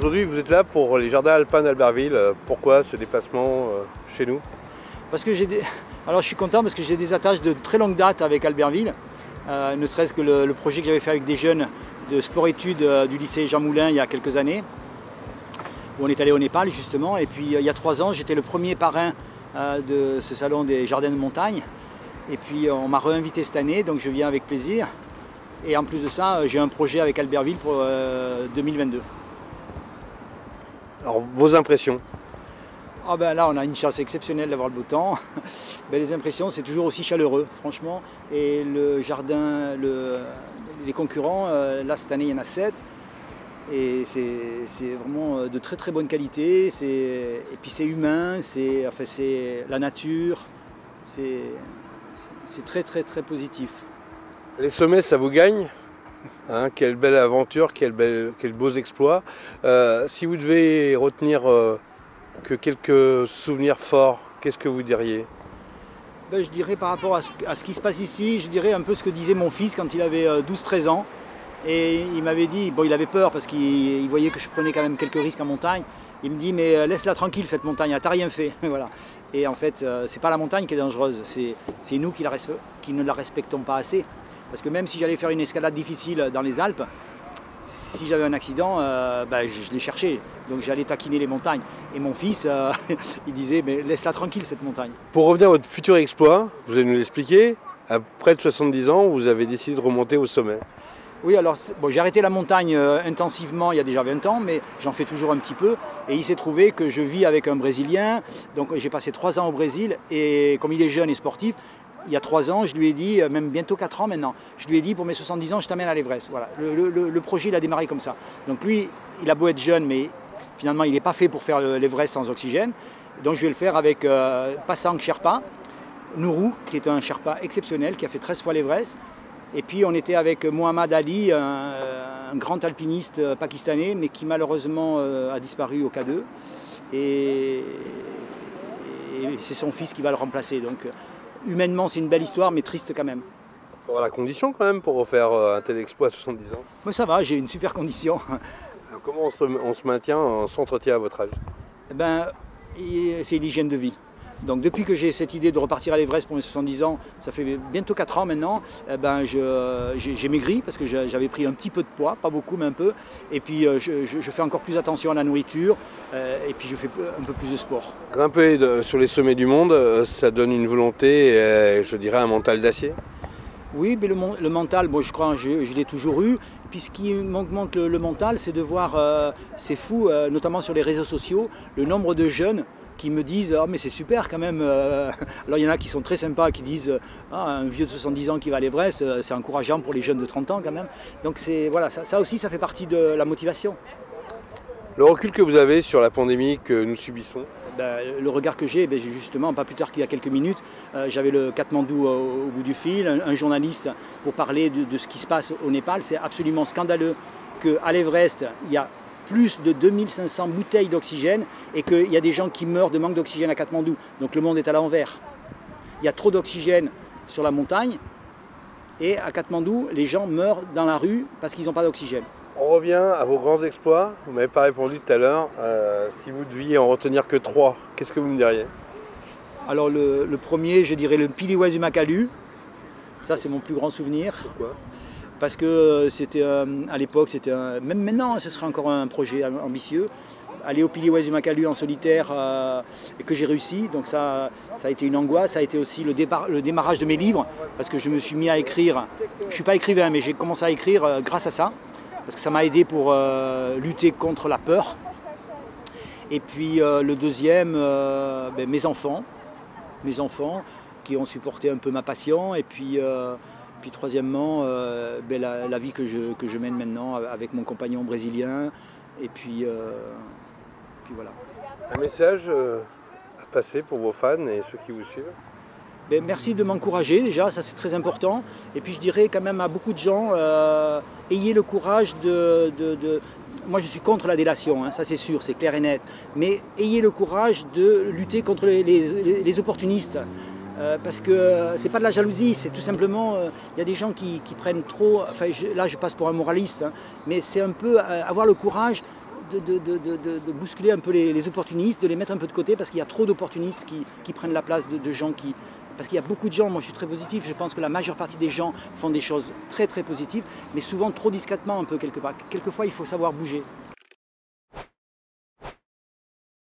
Aujourd'hui, vous êtes là pour les jardins alpins d'Albertville. Pourquoi ce déplacement chez nous? Parce que alors je suis content parce que j'ai des attaches de très longue date avec Albertville. Ne serait-ce que le projet que j'avais fait avec des jeunes de sport-études du lycée Jean Moulin il y a quelques années, où on est allé au Népal justement. Et puis il y a 3 ans, j'étais le premier parrain de ce salon des jardins de montagne. Et puis on m'a réinvité cette année, donc je viens avec plaisir. Et en plus de ça, j'ai un projet avec Albertville pour 2022. Alors, vos impressions? Ah ben là, on a une chance exceptionnelle d'avoir le beau temps. Ben, les impressions, c'est toujours aussi chaleureux, franchement. Et le jardin, les concurrents, là, cette année, il y en a 7. Et c'est vraiment de très très bonne qualité. Et puis c'est humain, c'est la nature. C'est très très très positif. Les sommets, ça vous gagne? Quelle belle aventure, quels beaux exploits. Si vous devez retenir que quelques souvenirs forts, qu'est-ce que vous diriez? Ben, je dirais par rapport à ce qui se passe ici, je dirais un peu ce que disait mon fils quand il avait 12-13 ans. Et il m'avait dit, bon il avait peur parce qu'il voyait que je prenais quand même quelques risques en montagne. Il me dit mais laisse-la tranquille cette montagne, t'as rien fait. Voilà. Et en fait c'est pas la montagne qui est dangereuse, c'est nous qui ne la respectons pas assez. Parce que même si j'allais faire une escalade difficile dans les Alpes, si j'avais un accident, ben, je l'ai cherché. Donc j'allais taquiner les montagnes. Et mon fils, il disait, mais laisse-la tranquille cette montagne. Pour revenir à votre futur exploit, vous allez nous l'expliquer, à près de 70 ans, vous avez décidé de remonter au sommet. Oui, alors bon, j'ai arrêté la montagne intensivement il y a déjà 20 ans, mais j'en fais toujours un petit peu. Et il s'est trouvé que je vis avec un Brésilien. Donc j'ai passé 3 ans au Brésil. Et comme il est jeune et sportif, il y a 3 ans, je lui ai dit, même bientôt 4 ans maintenant, je lui ai dit pour mes 70 ans, je t'amène à l'Everest. Voilà. Le projet, il a démarré comme ça. Donc lui, il a beau être jeune, mais finalement, il n'est pas fait pour faire l'Everest sans oxygène. Donc je vais le faire avec Pasang Sherpa, Nourou, qui est un Sherpa exceptionnel, qui a fait 13 fois l'Everest. Et puis on était avec Mohamed Ali, un grand alpiniste pakistanais, mais qui malheureusement a disparu au K2. Et c'est son fils qui va le remplacer. Donc, humainement, c'est une belle histoire, mais triste quand même. Il faudra la condition quand même pour refaire un tel exploit à 70 ans. Moi ça va, j'ai une super condition. Alors, comment on se maintient, on s'entretient à votre âge? Eh ben, c'est l'hygiène de vie. Donc depuis que j'ai cette idée de repartir à l'Everest pour mes 70 ans, ça fait bientôt 4 ans maintenant, eh ben, j'ai maigri parce que j'avais pris un petit peu de poids, pas beaucoup mais un peu. Et puis je fais encore plus attention à la nourriture et puis je fais un peu plus de sport. Grimper sur les sommets du monde, ça donne une volonté et je dirais un mental d'acier? Oui, mais le mental, bon, je crois que je l'ai toujours eu. Puis ce qui manque le mental, c'est de voir, c'est fou, notamment sur les réseaux sociaux, le nombre de jeunes qui me disent « Ah mais c'est super quand même ». Alors il y en a qui sont très sympas, qui disent « Ah, un vieux de 70 ans qui va à l'Everest, c'est encourageant pour les jeunes de 30 ans quand même ». Donc voilà, ça aussi, ça fait partie de la motivation. Le recul que vous avez sur la pandémie que nous subissons? Ben, le regard que j'ai, justement, pas plus tard qu'il y a quelques minutes, j'avais le Katmandou au bout du fil, un journaliste pour parler de ce qui se passe au Népal. C'est absolument scandaleux qu'à l'Everest, il y a plus de 2500 bouteilles d'oxygène et qu'il y a des gens qui meurent de manque d'oxygène à Katmandou. Donc le monde est à l'envers. Il y a trop d'oxygène sur la montagne et à Katmandou, les gens meurent dans la rue parce qu'ils n'ont pas d'oxygène. On revient à vos grands exploits. Vous ne m'avez pas répondu tout à l'heure. Si vous deviez en retenir que 3, qu'est-ce que vous me diriez? Alors le premier, je dirais le Piliwasi Makalu. Ça, c'est mon plus grand souvenir. Pourquoi? Parce que c'était à l'époque, même maintenant, ce serait encore un projet ambitieux. Aller au Piliwasi Makalu en solitaire et que j'ai réussi, donc ça a été une angoisse. Ça a été aussi le démarrage de mes livres, parce que je me suis mis à écrire. Je ne suis pas écrivain, mais j'ai commencé à écrire grâce à ça, parce que ça m'a aidé pour lutter contre la peur. Et puis le deuxième, mes enfants qui ont supporté un peu ma passion. Et puis troisièmement, la vie que je mène maintenant avec mon compagnon brésilien. Et puis voilà. Un message à passer pour vos fans et ceux qui vous suivent? Merci de m'encourager déjà, ça c'est très important. Et puis je dirais quand même à beaucoup de gens, ayez le courage Moi je suis contre la délation, hein, ça c'est sûr, c'est clair et net. Mais ayez le courage de lutter contre les opportunistes. Parce que c'est pas de la jalousie, c'est tout simplement, il y a des gens qui prennent trop, là je passe pour un moraliste, hein, mais c'est un peu avoir le courage de bousculer un peu les opportunistes, de les mettre un peu de côté, parce qu'il y a trop d'opportunistes qui prennent la place de gens qui... Parce qu'il y a beaucoup de gens, moi je suis très positif, je pense que la majeure partie des gens font des choses très très positives, mais souvent trop discrètement un peu quelque part. Quelquefois il faut savoir bouger.